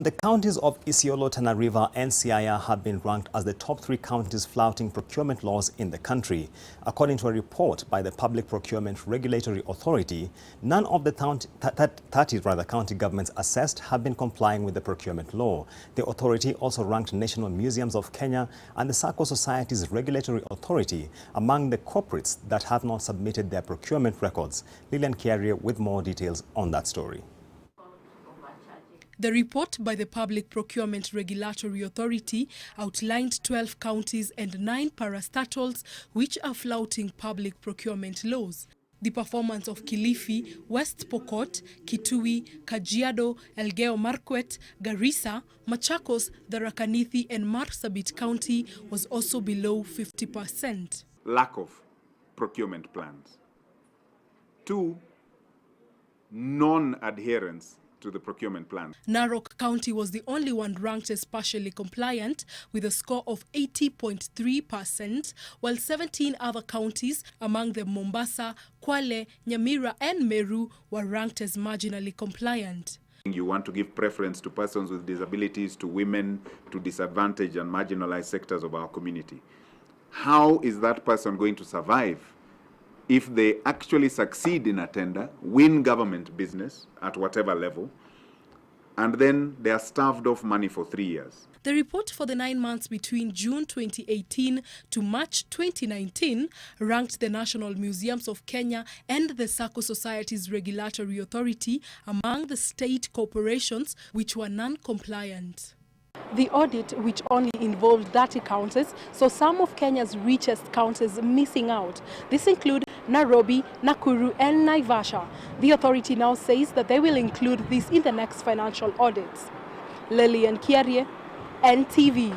The counties of Isiolo Tana River and Siaya have been ranked as the top 3 counties flouting procurement laws in the country. According to a report by the Public Procurement Regulatory Authority, none of the 30 county governments assessed have been complying with the procurement law. The authority also ranked National Museums of Kenya and the Circle Societies Regulatory Authority among the corporates that have not submitted their procurement records. Lillian Kiarie with more details on that story. The report by the Public Procurement Regulatory Authority outlined 12 counties and 9 parastatals which are flouting public procurement laws. The performance of Kilifi, West Pokot, Kitui, Kajiado, Elgeyo Marakwet, Garissa, Machakos, Tharaka Nithi and Marsabit County was also below 50%. Lack of procurement plans. 2, non-adherence to the procurement plan. Narok County was the only one ranked as partially compliant with a score of 80.3%, while 17 other counties, among them Mombasa, Kwale, Nyamira and Meru, were ranked as marginally compliant. You want to give preference to persons with disabilities, to women, to disadvantaged and marginalized sectors of our community. How is that person going to survive if they actually succeed in a tender, win government business at whatever level, and then they are starved of money for 3 years? The report for the 9 months between June 2018 to March 2019 ranked the National Museums of Kenya and the Circle Societies Regulatory Authority among the state corporations which were non-compliant. The audit, which only involved 30 counties, saw some of Kenya's richest counties missing out. This include Nairobi, Nakuru and Naivasha. The authority now says that they will include this in the next financial audits. Lillian Kiarie, NTV.